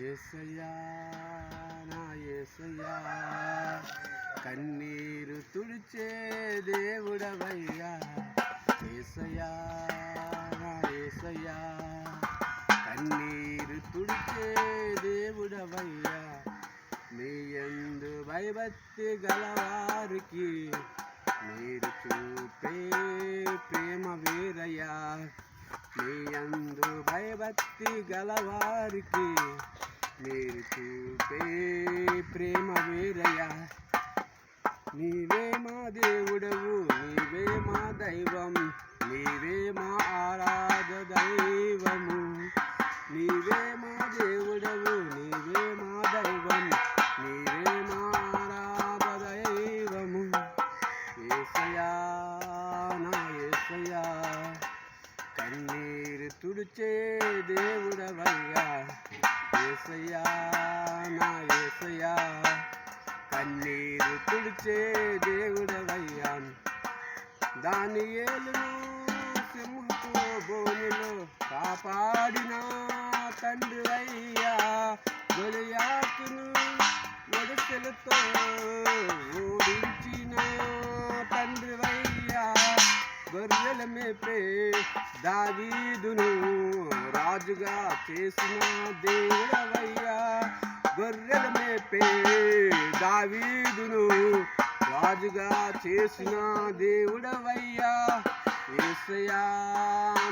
యేసయ్యా నా యేసయ్యా కన్నీరు తుడిచే దేవుడవయ్యా యేసయ్యా నా యేసయ్యా కన్నీరు తుడిచే దేవుడవయ్యా నీ యందు భయభక్తి గలవారికి మీరు చూపే ప్రేమ వేరయ్యా నీ యందు భయభక్తి గలవారికి మీరు చూపే ప్రేమ వేరయ్యా నీవే మా దేవుడవు నీవే మా దైవం నీవే మా ఆరాధ దైవము నీవే మా దేవుడవు నీవే మా దైవం నీవే మా ఆరాధ దైవము యేసయ్యా నా యేసయ్యా కన్నీరు తుడిచే దేవుడవయ్యా యేసయ్యా నా యేసయ్యా కన్నీరు తుడిచే దేవుడవయ్యా దానియేలును సింహపు బోనులో కాపాడిన తండ్రివయ్యా గొలియాతును ఒడిసెలతో ఓడించిన తండ్రివయ్యా గొర్రెల మేపే దావీదును రాజుగా చేసిన దేవుడవయ్యా గొర్రెల మేపే దావీదును రాజుగా చేసిన దేవుడవయ్యా యేసయ్యా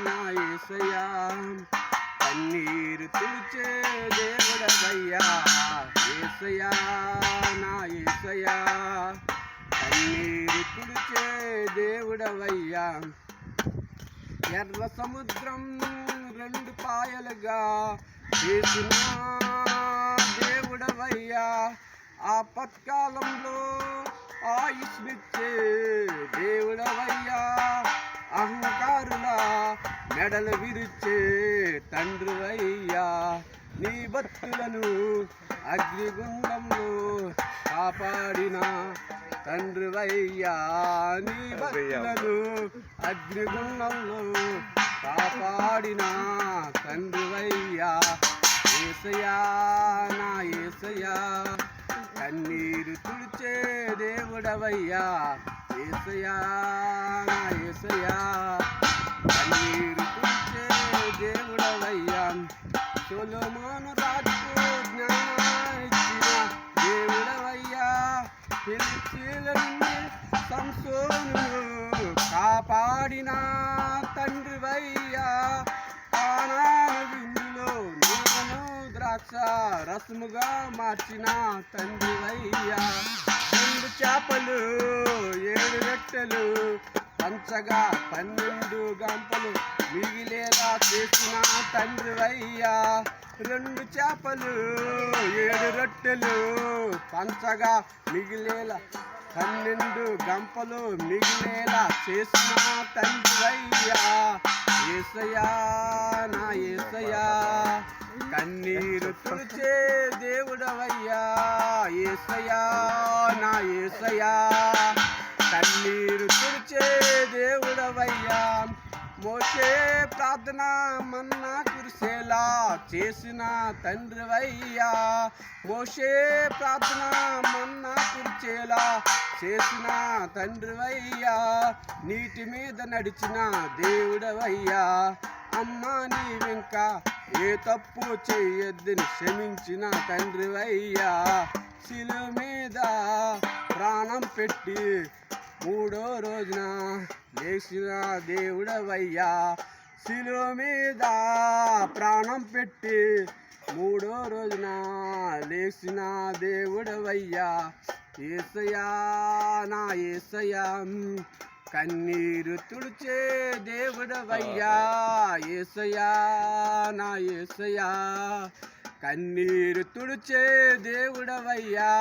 నా యేసయ్యా కన్నీరు తుడిచే దేవుడవయ్యా యేసయ్యా నా యేసయ్యా కన్నీరు తుడిచే దేవుడవయ్యా ఎర్ర సముద్రం రెండు పాయలుగా చేసిన దేవుడవయ్యా ఆపత్కాలంలో ఆయుష్నిచ్చే దేవుడవయ్యా అహంకారుల మెడలు విరిచే తండ్రివయ్యా నీ భక్తులను అగ్నిగుండంలో కాపాడిన తండ్రివయ్యా నీ భక్తులను అగ్నిగుండంలో కాపాడిన తండ్రివయ్యా యేసయ్యా నా యేసయ్యా కన్నీరు తుడిచే దేవుడవయ్యా యేసయ్యా నా యేసయ్యా కన్నీరు తుడిచే దేవుడవయ్యా సొలొమోను రాజుకు జ్ఞానమిచ్చిన దేవుడవయ్యా ఫిలిష్తీయులని సంసోను కాపాడిన తండ్రివయ్యా ద్రాక్ష రసముగా మార్చిన తండ్రివయ్యా రెండు చేపలు 7 రొట్టెలు పంచగా 12 గంపలు మిగిలేలా చేసిన తండ్రివయ్యా రెండు చేపలు 7 రొట్టెలు పంచగా మిగిలేలా 12 గంపలు మిగిలేలా చేసిన తండ్రివయ్యా యేసయ్యా నా యేసయ్యా కన్నీరు తుడిచే దేవుడవయ్యా యేసయ్యా నా యేసయ్యా కన్నీరు తుడిచే దేవుడవయ్యా మోషే ప్రార్థన మన్నా కురిసేలా చేసిన తండ్రివయ్యా మోషే ప్రార్థన మన్నా కురిచేలా చేసిన తండ్రివయ్యా నీటి మీద నడిచిన దేవుడవయ్యా అమ్మా నీవింకా ఏ తప్పు చెయ్యొద్దని క్షమించిన తండ్రివయ్యా శిలువ మీద ప్రాణం పెట్టి 3వ రోజున లేచిన దేవుడవయ్యా శిలువ మీద ప్రాణం పెట్టి 3వ రోజున లేచిన దేవుడవయ్యా యేసయ్యా నా యేసయ్యా కన్నీరు తుడిచే దేవుడవయ్యా యేసయ్యా నా యేసయ్యా కన్నీరు తుడిచే దేవుడవయ్యా